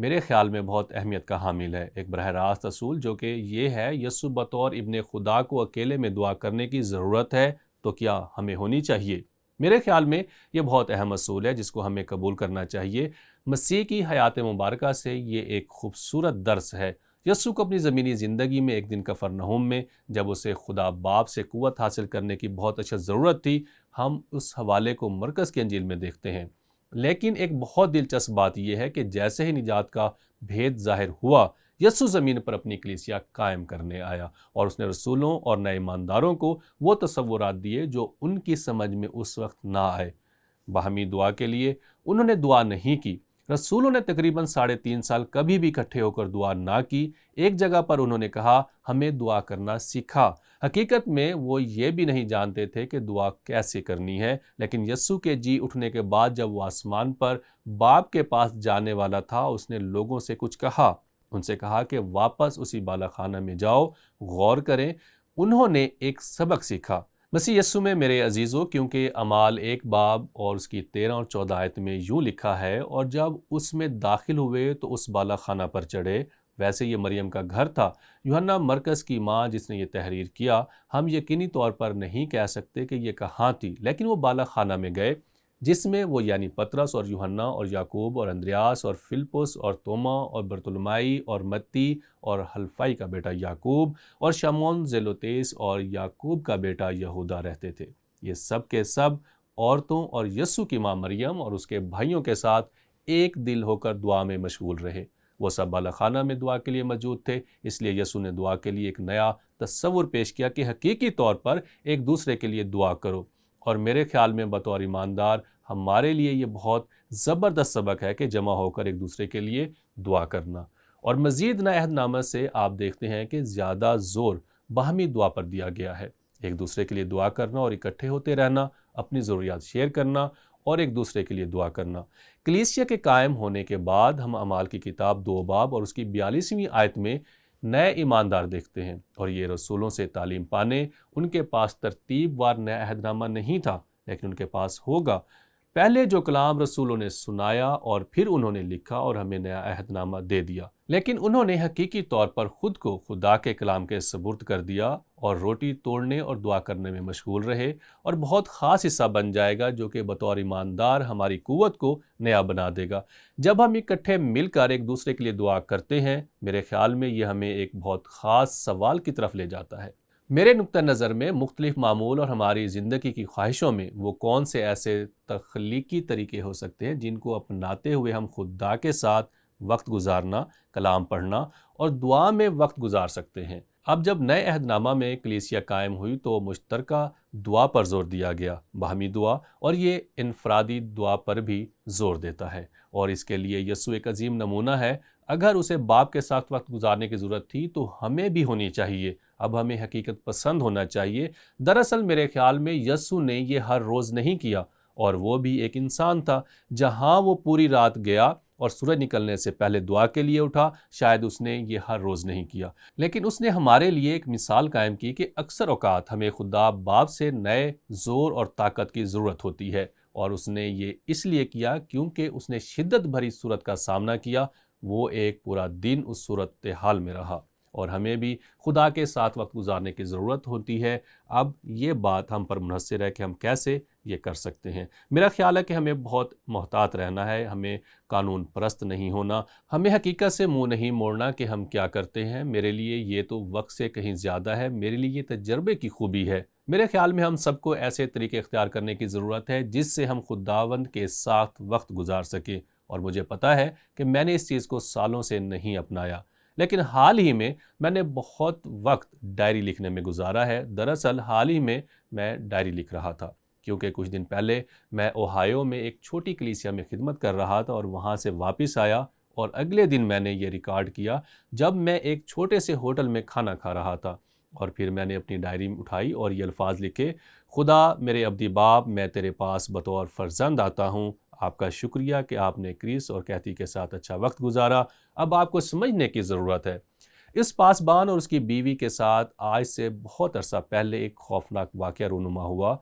میرے خیال میں بہت اہمیت کا حامل ہے۔ ایک براہ راست اصول جو کہ یہ ہے، یسوع بطور ابن خدا کو اکیلے میں دعا کرنے کی ضرورت ہے تو کیا ہمیں ہونی چاہیے؟ میرے خیال میں یہ بہت اہم اصول ہے جس کو ہمیں قبول کرنا چاہیے۔ مسیح کی حیات مبارکہ سے یہ ایک خوبصورت درس ہے۔ یسوع کو اپنی زمینی زندگی میں ایک دن کفرنہوم میں جب اسے خدا باپ سے قوت حاصل کرنے کی بہت اشد ضرورت تھی، ہم اس حوالے کو مرکز کی انجیل میں دیکھتے ہیں۔ لیکن ایک بہت دلچسپ بات یہ ہے کہ جیسے ہی نجات کا بھید ظاہر ہوا، یسوع زمین پر اپنی کلیسیا قائم کرنے آیا اور اس نے رسولوں اور نئے ایمانداروں کو وہ تصورات دیے جو ان کی سمجھ میں اس وقت نہ آئے۔ باہمی دعا کے لیے انہوں نے دعا نہیں کی۔ رسولوں نے تقریباً 3.5 سال کبھی بھی اکٹھے ہو کر دعا نہ کی۔ ایک جگہ پر انہوں نے کہا، ہمیں دعا کرنا سکھا۔ حقیقت میں وہ یہ بھی نہیں جانتے تھے کہ دعا کیسے کرنی ہے، لیکن یسوع کے جی اٹھنے کے بعد جب وہ آسمان پر باپ کے پاس جانے والا تھا، اس نے لوگوں سے کچھ کہا۔ ان سے کہا کہ واپس اسی بالا خانہ میں جاؤ، غور کریں۔ انہوں نے ایک سبق سیکھا۔ مسیح یسوع میں میرے عزیزو، کیونکہ اعمال 1 باب اور اس کی 13 اور 14 آیت میں یوں لکھا ہے، اور جب اس میں داخل ہوئے تو اس بالا خانہ پر چڑھے۔ ویسے یہ مریم کا گھر تھا، یوحنا مرکز کی ماں جس نے یہ تحریر کیا۔ ہم یقینی طور پر نہیں کہہ سکتے کہ یہ کہاں تھی، لیکن وہ بالا خانہ میں گئے جس میں وہ یعنی پطرس اور یوحنا اور یعقوب اور اندریاس اور فلپس اور توما اور برتلمائی اور متی اور حلفائی کا بیٹا یعقوب اور شمعون زیلوتیس اور یعقوب کا بیٹا یہودا رہتے تھے۔ یہ سب کے سب عورتوں اور یسوع کی ماں مریم اور اس کے بھائیوں کے ساتھ ایک دل ہو کر دعا میں مشغول رہے۔ وہ سب بالا خانہ میں دعا کے لیے موجود تھے، اس لیے یسوع نے دعا کے لیے ایک نیا تصور پیش کیا کہ حقیقی طور پر ایک دوسرے کے لیے دعا کرو۔ اور میرے خیال میں بطور ایماندار ہمارے لیے یہ بہت زبردست سبق ہے کہ جمع ہو کر ایک دوسرے کے لیے دعا کرنا۔ اور مزید نئے عہد نامہ سے آپ دیکھتے ہیں کہ زیادہ زور باہمی دعا پر دیا گیا ہے۔ ایک دوسرے کے لیے دعا کرنا اور اکٹھے ہوتے رہنا، اپنی ضروریات شیئر کرنا اور ایک دوسرے کے لیے دعا کرنا۔ کلیسیا کے قائم ہونے کے بعد ہم اعمال کی کتاب 2 باب اور اس کی 42ویں آیت میں نئے ایماندار دیکھتے ہیں، اور یہ رسولوں سے تعلیم پانے۔ ان کے پاس ترتیب وار نیا عہد نامہ نہیں تھا، لیکن ان کے پاس ہوگا۔ پہلے جو کلام رسولوں نے سنایا اور پھر انہوں نے لکھا اور ہمیں نیا عہد نامہ دے دیا، لیکن انہوں نے حقیقی طور پر خود کو خدا کے کلام کے سپرد کر دیا اور روٹی توڑنے اور دعا کرنے میں مشغول رہے، اور بہت خاص حصہ بن جائے گا جو کہ بطور ایماندار ہماری قوت کو نیا بنا دے گا۔ جب ہم اکٹھے مل کر ایک دوسرے کے لیے دعا کرتے ہیں، میرے خیال میں یہ ہمیں ایک بہت خاص سوال کی طرف لے جاتا ہے۔ میرے نقطہ نظر میں مختلف معمول اور ہماری زندگی کی خواہشوں میں وہ کون سے ایسے تخلیقی طریقے ہو سکتے ہیں جن کو اپناتے ہوئے ہم خدا کے ساتھ وقت گزارنا، کلام پڑھنا اور دعا میں وقت گزار سکتے ہیں۔ اب جب نئے عہد نامہ میں کلیسیا قائم ہوئی تو مشترکہ دعا پر زور دیا گیا، باہمی دعا، اور یہ انفرادی دعا پر بھی زور دیتا ہے، اور اس کے لیے یسوع ایک عظیم نمونہ ہے۔ اگر اسے باپ کے ساتھ وقت گزارنے کی ضرورت تھی تو ہمیں بھی ہونی چاہیے۔ اب ہمیں حقیقت پسند ہونا چاہیے۔ دراصل میرے خیال میں یسوع نے یہ ہر روز نہیں کیا، اور وہ بھی ایک انسان تھا۔ جہاں وہ پوری رات گیا اور سورج نکلنے سے پہلے دعا کے لیے اٹھا، شاید اس نے یہ ہر روز نہیں کیا، لیکن اس نے ہمارے لیے ایک مثال قائم کی کہ اکثر اوقات ہمیں خدا باپ سے نئے زور اور طاقت کی ضرورت ہوتی ہے، اور اس نے یہ اس لیے کیا کیونکہ اس نے شدت بھری صورت کا سامنا کیا۔ وہ ایک پورا دن اس صورتحال میں رہا، اور ہمیں بھی خدا کے ساتھ وقت گزارنے کی ضرورت ہوتی ہے۔ اب یہ بات ہم پر منحصر ہے کہ ہم کیسے یہ کر سکتے ہیں۔ میرا خیال ہے کہ ہمیں بہت محتاط رہنا ہے، ہمیں قانون پرست نہیں ہونا، ہمیں حقیقت سے منہ نہیں موڑنا کہ ہم کیا کرتے ہیں۔ میرے لیے یہ تو وقت سے کہیں زیادہ ہے، میرے لیے یہ تجربے کی خوبی ہے۔ میرے خیال میں ہم سب کو ایسے طریقے اختیار کرنے کی ضرورت ہے جس سے ہم خداوند کے ساتھ وقت گزار سکیں، اور مجھے پتا ہے کہ میں نے اس چیز کو سالوں سے نہیں اپنایا، لیکن حال ہی میں نے بہت وقت ڈائری لکھنے میں گزارا ہے۔ دراصل حال ہی میں ڈائری لکھ رہا تھا، کیونکہ کچھ دن پہلے میں اوہایو میں ایک چھوٹی کلیسیا میں خدمت کر رہا تھا، اور وہاں سے واپس آیا، اور اگلے دن میں نے یہ ریکارڈ کیا جب میں ایک چھوٹے سے ہوٹل میں کھانا کھا رہا تھا، اور پھر میں نے اپنی ڈائری اٹھائی اور یہ الفاظ لکھے: خدا میرے ابدی باپ، میں تیرے پاس بطور فرزند آتا ہوں۔ آپ کا شکریہ کہ آپ نے کرس اور کیتھی کے ساتھ اچھا وقت گزارا۔ اب آپ کو سمجھنے کی ضرورت ہے، اس پاسبان اور اس کی بیوی کے ساتھ آج سے بہت عرصہ پہلے ایک خوفناک واقعہ رونما ہوا۔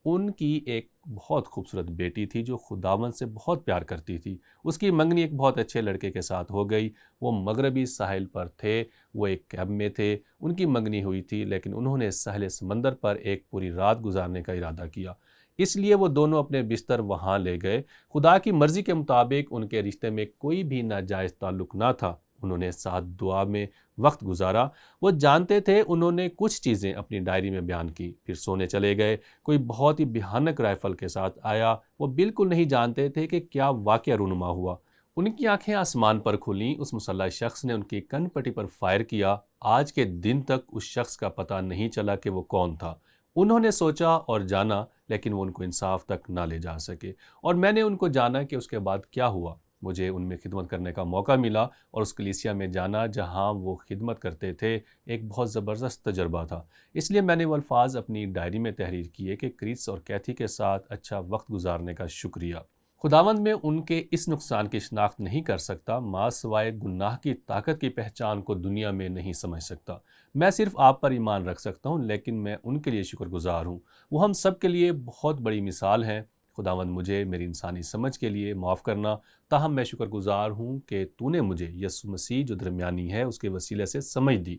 ان کی ایک بہت خوبصورت بیٹی تھی جو خداوند سے بہت پیار کرتی تھی۔ اس کی منگنی ایک بہت اچھے لڑکے کے ساتھ ہو گئی۔ وہ مغربی ساحل پر تھے، وہ ایک کیمپ میں تھے، ان کی منگنی ہوئی تھی، لیکن انہوں نے ساحل سمندر پر ایک پوری رات گزارنے کا ارادہ کیا۔ اس لیے وہ دونوں اپنے بستر وہاں لے گئے۔ خدا کی مرضی کے مطابق ان کے رشتے میں کوئی بھی ناجائز تعلق نہ تھا۔ انہوں نے ساتھ دعا میں وقت گزارا۔ وہ جانتے تھے، انہوں نے کچھ چیزیں اپنی ڈائری میں بیان کی، پھر سونے چلے گئے۔ کوئی بہت ہی بھیانک رائفل کے ساتھ آیا۔ وہ بالکل نہیں جانتے تھے کہ کیا واقعہ رونما ہوا۔ ان کی آنکھیں آسمان پر کھلیں۔ اس مسلح شخص نے ان کی کن پٹی پر فائر کیا۔ آج کے دن تک اس شخص کا پتہ نہیں چلا کہ وہ کون تھا۔ انہوں نے سوچا اور جانا، لیکن وہ ان کو انصاف تک نہ لے جا سکے، اور میں نے ان کو جانا کہ اس کے بعد کیا ہوا۔ مجھے ان میں خدمت کرنے کا موقع ملا اور اس کلیسیا میں جانا جہاں وہ خدمت کرتے تھے ایک بہت زبردست تجربہ تھا۔ اس لیے میں نے وہ الفاظ اپنی ڈائری میں تحریر کیے کہ کرس اور کیتھی کے ساتھ اچھا وقت گزارنے کا شکریہ۔ خداوند میں ان کے اس نقصان کی شناخت نہیں کر سکتا، ماں سوائے گناہ کی طاقت کی پہچان کو دنیا میں نہیں سمجھ سکتا۔ میں صرف آپ پر ایمان رکھ سکتا ہوں، لیکن میں ان کے لیے شکر گزار ہوں۔ وہ ہم سب کے لیے بہت بڑی مثال ہیں۔ خداوند مجھے میری انسانی سمجھ کے لیے معاف کرنا، تاہم میں شکر گزار ہوں کہ تو نے مجھے یسوع مسیح جو درمیانی ہے اس کے وسیلے سے سمجھ دی،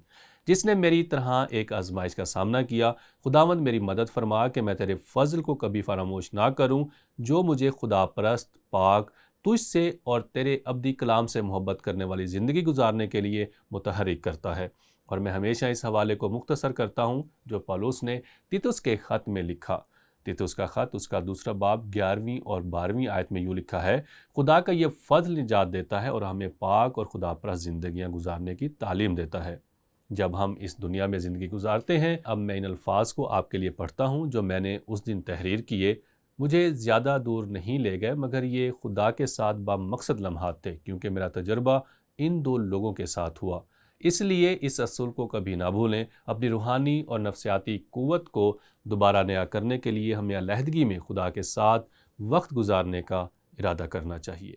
جس نے میری طرح ایک آزمائش کا سامنا کیا۔ خداوند میری مدد فرما کہ میں تیرے فضل کو کبھی فراموش نہ کروں، جو مجھے خدا پرست، پاک، تجھ سے اور تیرے ابدی کلام سے محبت کرنے والی زندگی گزارنے کے لیے متحرک کرتا ہے۔ اور میں ہمیشہ اس حوالے کو مختصر کرتا ہوں جو پالوس نے تیتس کے خط میں لکھا۔ تیتس کا خط، اس کا 2 باب 11ویں اور 12ویں آیت میں یوں لکھا ہے: خدا کا یہ فضل نجات دیتا ہے اور ہمیں پاک اور خدا پرست زندگیاں گزارنے کی تعلیم دیتا ہے۔ جب ہم اس دنیا میں زندگی گزارتے ہیں، اب میں ان الفاظ کو آپ کے لیے پڑھتا ہوں جو میں نے اس دن تحریر کیے۔ مجھے زیادہ دور نہیں لے گئے، مگر یہ خدا کے ساتھ بامقصد لمحات تھے، کیونکہ میرا تجربہ ان 2 لوگوں کے ساتھ ہوا۔ اس لیے اس اصول کو کبھی نہ بھولیں، اپنی روحانی اور نفسیاتی قوت کو دوبارہ نیا کرنے کے لیے ہمیں علیحدگی میں خدا کے ساتھ وقت گزارنے کا ارادہ کرنا چاہیے۔